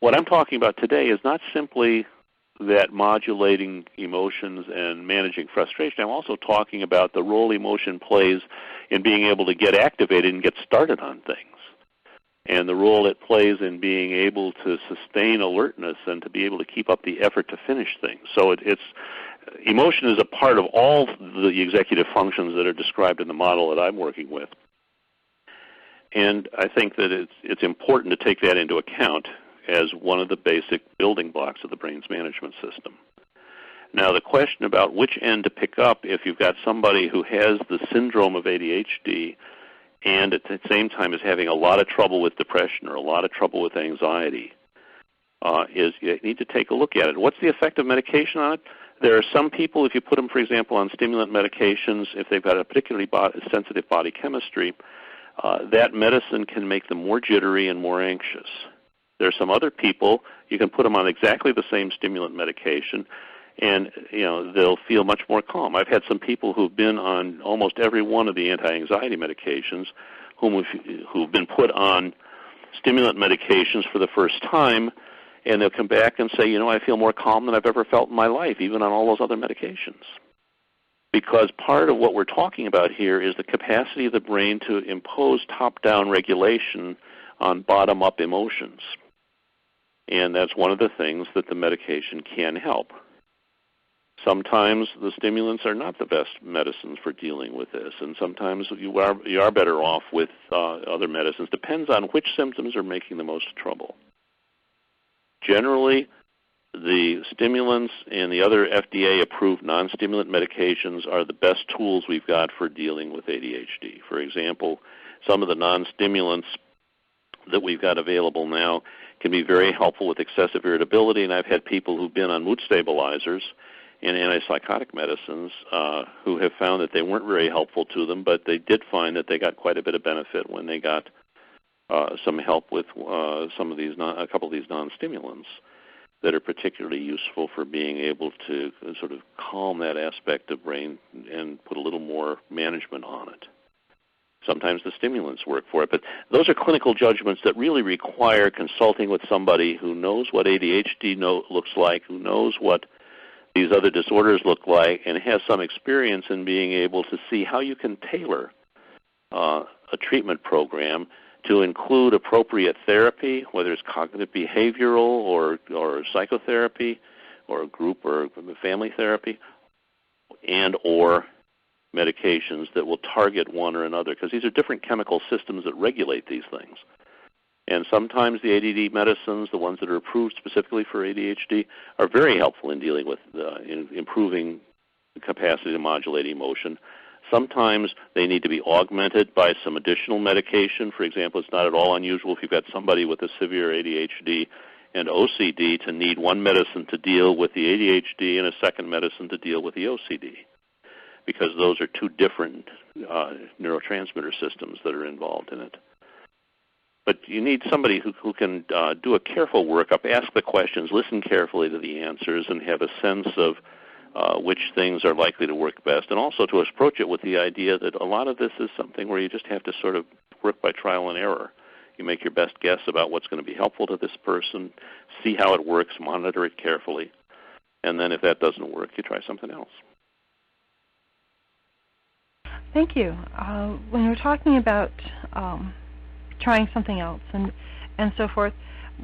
what I'm talking about today is not simply that modulating emotions and managing frustration. I'm also talking about the role emotion plays in being able to get activated and get started on things, and the role it plays in being able to sustain alertness and to be able to keep up the effort to finish things. So emotion is a part of all the executive functions that are described in the model that I'm working with. And I think that it's important to take that into account as one of the basic building blocks of the brain's management system. Now, the question about which end to pick up if you've got somebody who has the syndrome of ADHD and at the same time is having a lot of trouble with depression or a lot of trouble with anxiety, is you need to take a look at it. What's the effect of medication on it? There are some people, if you put them, for example, on stimulant medications, if they've got a particularly sensitive body chemistry, that medicine can make them more jittery and more anxious. There are some other people, you can put them on exactly the same stimulant medication, and they'll feel much more calm. I've had some people who've been on almost every one of the anti-anxiety medications who've been put on stimulant medications for the first time, and they'll come back and say, I feel more calm than I've ever felt in my life, even on all those other medications. Because part of what we're talking about here is the capacity of the brain to impose top-down regulation on bottom-up emotions. And that's one of the things that the medication can help. Sometimes the stimulants are not the best medicines for dealing with this, and sometimes you are better off with other medicines. Depends on which symptoms are making the most trouble. Generally, the stimulants and the other FDA-approved non-stimulant medications are the best tools we've got for dealing with ADHD. For example, some of the non-stimulants that we've got available now can be very helpful with excessive irritability, and I've had people who've been on mood stabilizers and antipsychotic medicines who have found that they weren't very helpful to them, but they did find that they got quite a bit of benefit when they got some help with a couple of these non-stimulants that are particularly useful for being able to sort of calm that aspect of brain and put a little more management on it. Sometimes the stimulants work for it, but those are clinical judgments that really require consulting with somebody who knows what ADHD looks like, who knows what these other disorders look like, and has some experience in being able to see how you can tailor a treatment program to include appropriate therapy, whether it's cognitive behavioral or psychotherapy or group or family therapy, and or medications that will target one or another, because these are different chemical systems that regulate these things. And sometimes the ADD medicines, the ones that are approved specifically for ADHD, are very helpful in dealing with in improving the capacity to modulate emotion. Sometimes they need to be augmented by some additional medication. For example, it's not at all unusual if you've got somebody with a severe ADHD and OCD to need one medicine to deal with the ADHD and a second medicine to deal with the OCD, because those are two different neurotransmitter systems that are involved in it. But you need somebody who can do a careful workup, ask the questions, listen carefully to the answers, and have a sense of which things are likely to work best, and also to approach it with the idea that a lot of this is something where you just have to sort of work by trial and error. You make your best guess about what's going to be helpful to this person, see how it works, monitor it carefully, and then if that doesn't work, you try something else. Thank you. When you're talking about trying something else and so forth,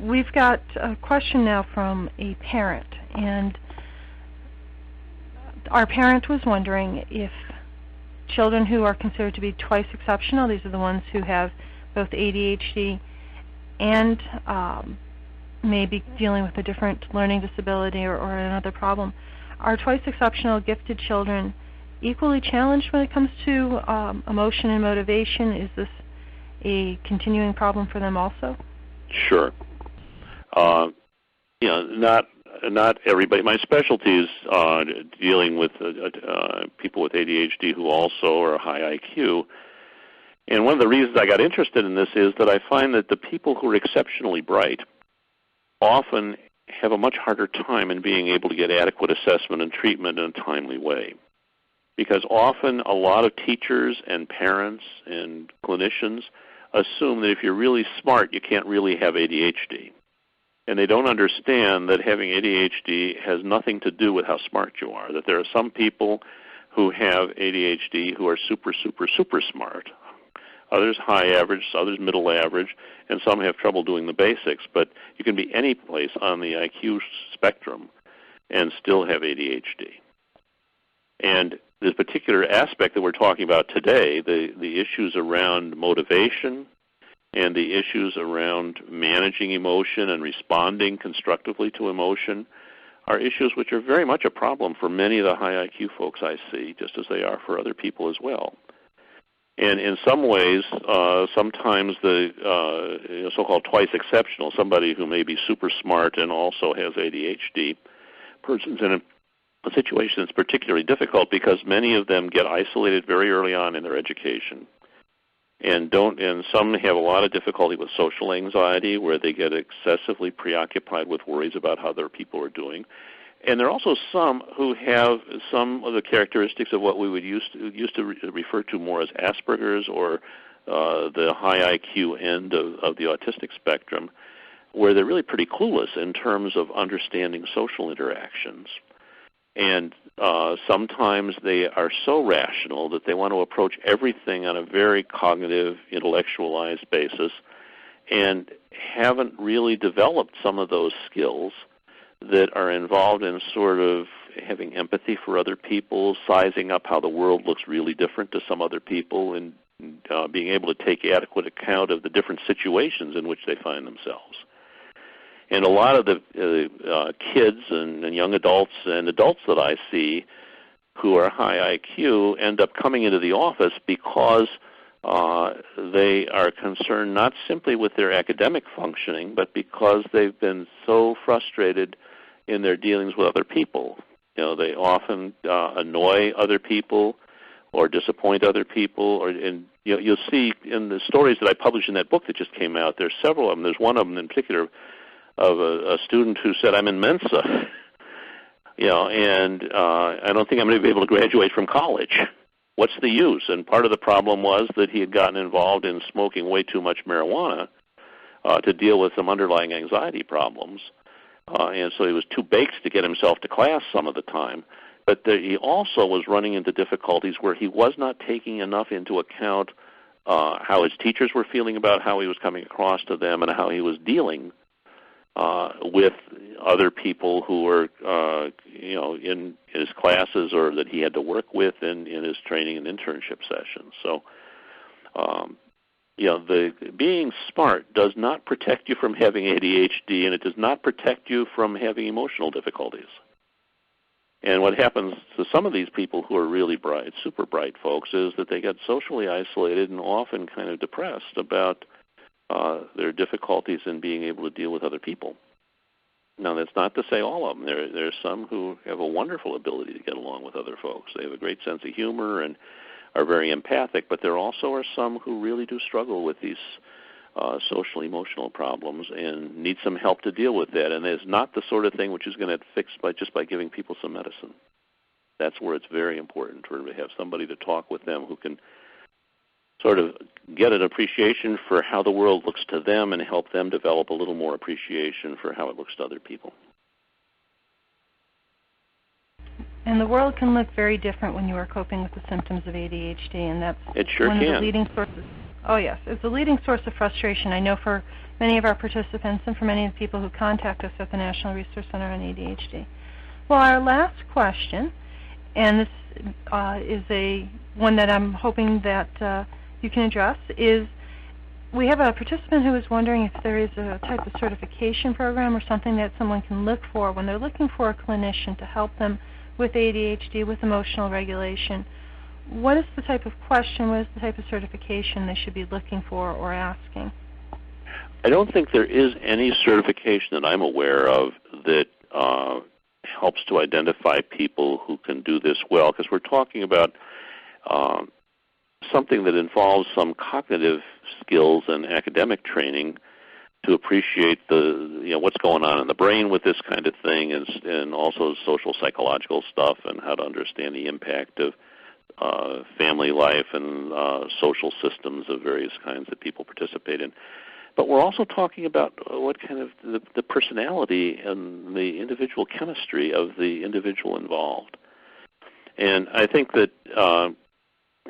we've got a question now from a parent, and our parent was wondering if children who are considered to be twice exceptional, these are the ones who have both ADHD and maybe dealing with a different learning disability or another problem, are twice exceptional gifted children equally challenged when it comes to emotion and motivation? Is this a continuing problem for them also? Sure. Not everybody. My specialty is dealing with people with ADHD who also are high IQ. And one of the reasons I got interested in this is that I find that the people who are exceptionally bright often have a much harder time in being able to get adequate assessment and treatment in a timely way. Because often a lot of teachers and parents and clinicians assume that if you're really smart, you can't really have ADHD. And they don't understand that having ADHD has nothing to do with how smart you are, that there are some people who have ADHD who are super, super, super smart, others high average, others middle average, and some have trouble doing the basics. But you can be any place on the IQ spectrum and still have ADHD. And this particular aspect that we're talking about today, the issues around motivation and the issues around managing emotion and responding constructively to emotion, are issues which are very much a problem for many of the high IQ folks I see, just as they are for other people as well. And in some ways, sometimes the so-called twice exceptional, somebody who may be super smart and also has ADHD, person's in a situation that's particularly difficult because many of them get isolated very early on in their education, and some have a lot of difficulty with social anxiety, where they get excessively preoccupied with worries about how other people are doing. And there are also some who have some of the characteristics of what we would used to refer to more as Asperger's, or the high IQ end of the autistic spectrum, where they're really pretty clueless in terms of understanding social interactions. And sometimes they are so rational that they want to approach everything on a very cognitive, intellectualized basis, and haven't really developed some of those skills that are involved in sort of having empathy for other people, sizing up how the world looks really different to some other people, and being able to take adequate account of the different situations in which they find themselves. And a lot of the kids and young adults and adults that I see who are high IQ end up coming into the office because they are concerned not simply with their academic functioning, but because they've been so frustrated in their dealings with other people. They often annoy other people or disappoint other people. And you'll see in the stories that I published in that book that just came out, there's several of them. There's one of them in particular of a student who said, "I'm in Mensa, and I don't think I'm going to be able to graduate from college. What's the use?" And part of the problem was that he had gotten involved in smoking way too much marijuana to deal with some underlying anxiety problems. And so he was too baked to get himself to class some of the time. But he also was running into difficulties where he was not taking enough into account how his teachers were feeling about how he was coming across to them and how he was dealing with other people who were, in his classes or that he had to work with in his training and internship sessions. So, the being smart does not protect you from having ADHD, and it does not protect you from having emotional difficulties. And what happens to some of these people who are really bright, super bright folks, is that they get socially isolated and often kind of depressed about their difficulties in being able to deal with other people. Now, that's not to say all of them. There are some who have a wonderful ability to get along with other folks. They have a great sense of humor and are very empathic, but there also are some who really do struggle with these social emotional problems and need some help to deal with that. And it's not the sort of thing which is going to fix just by giving people some medicine. That's where it's very important to have somebody to talk with them who can sort of get an appreciation for how the world looks to them and help them develop a little more appreciation for how it looks to other people. And the world can look very different when you are coping with the symptoms of ADHD, and that's one of the leading sources. Oh, yes. It's a leading source of frustration, I know, for many of our participants and for many of the people who contact us at the National Resource Center on ADHD. Well, our last question, and this is one that I'm hoping that you can address, is we have a participant who is wondering if there is a type of certification program or something that someone can look for when they're looking for a clinician to help them with ADHD, with emotional regulation. What is the type of question, what is the type of certification they should be looking for or asking? I don't think there is any certification that I'm aware of that helps to identify people who can do this well, because we're talking about something that involves some cognitive skills and academic training to appreciate what's going on in the brain with this kind of thing, and also social psychological stuff and how to understand the impact of family life and social systems of various kinds that people participate in. But we're also talking about what kind of the personality and the individual chemistry of the individual involved. And I think that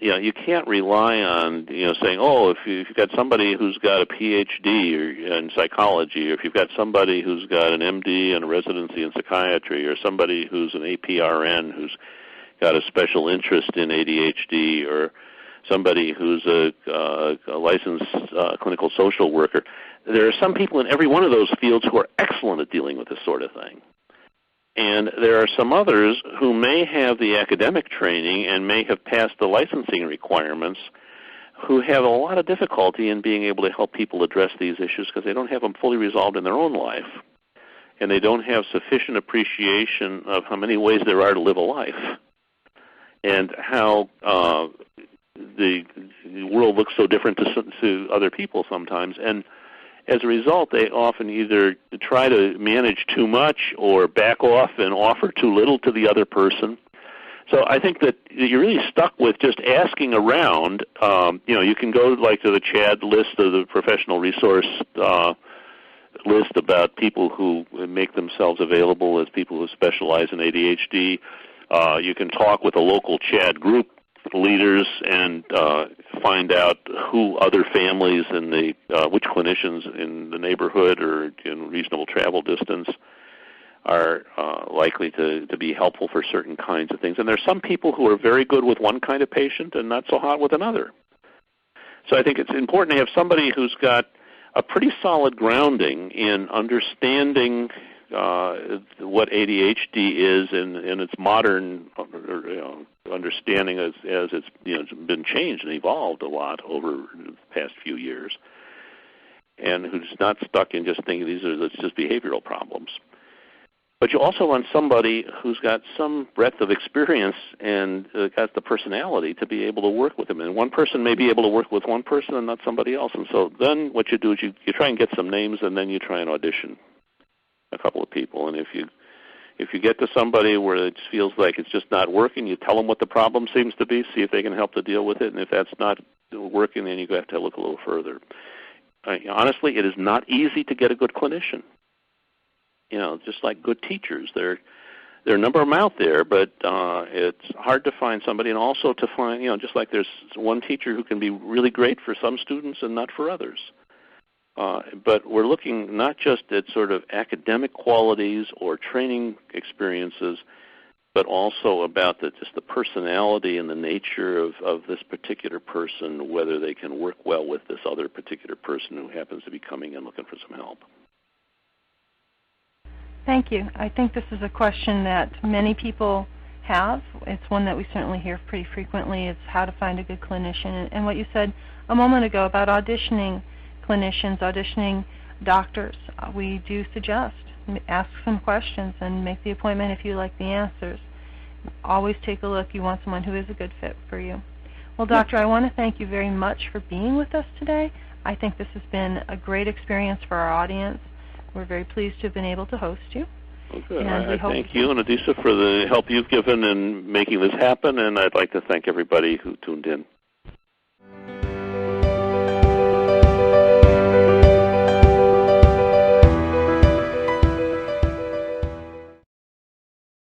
you can't rely on saying, oh, if you've got somebody who's got a PhD in psychology, or if you've got somebody who's got an MD and a residency in psychiatry, or somebody who's an APRN who's got a special interest in ADHD, or somebody who's a licensed clinical social worker. There are some people in every one of those fields who are excellent at dealing with this sort of thing. And there are some others who may have the academic training and may have passed the licensing requirements who have a lot of difficulty in being able to help people address these issues because they don't have them fully resolved in their own life. And they don't have sufficient appreciation of how many ways there are to live a life and how the world looks so different to other people sometimes. And as a result, they often either try to manage too much or back off and offer too little to the other person. So I think that you're really stuck with just asking around. You can go to the CHAD list of the professional resource list about people who make themselves available as people who specialize in ADHD. You can talk with a local CHAD group leaders and find out who other families and which clinicians in the neighborhood or in reasonable travel distance are likely to be helpful for certain kinds of things. And there's some people who are very good with one kind of patient and not so hot with another. So I think it's important to have somebody who's got a pretty solid grounding in understanding what ADHD is in its modern understanding as it's been changed and evolved a lot over the past few years, and who's not stuck in just thinking these are just behavioral problems. But you also want somebody who's got some breadth of experience and got the personality to be able to work with them. And one person may be able to work with one person and not somebody else. And so then what you do is you try and get some names, and then you try and audition a couple of people. And if you get to somebody where it feels like it's just not working, you tell them what the problem seems to be, see if they can help to deal with it. And if that's not working, then you have to look a little further. Honestly, it is not easy to get a good clinician. Just like good teachers, there are a number of them out there, but it's hard to find somebody, and also to find, just like there's one teacher who can be really great for some students and not for others. But we're looking not just at sort of academic qualities or training experiences, but also about just the personality and the nature of this particular person, whether they can work well with this other particular person who happens to be coming in looking for some help. Thank you. I think this is a question that many people have. It's one that we certainly hear pretty frequently. It's how to find a good clinician. And what you said a moment ago about auditioning clinicians, auditioning doctors, we do suggest ask some questions and make the appointment if you like the answers. Always take a look. You want someone who is a good fit for you. Well, Doctor, I want to thank you very much for being with us today. I think this has been a great experience for our audience. We're very pleased to have been able to host you. Well, good. I thank you and Adisa for the help you've given in making this happen, and I'd like to thank everybody who tuned in.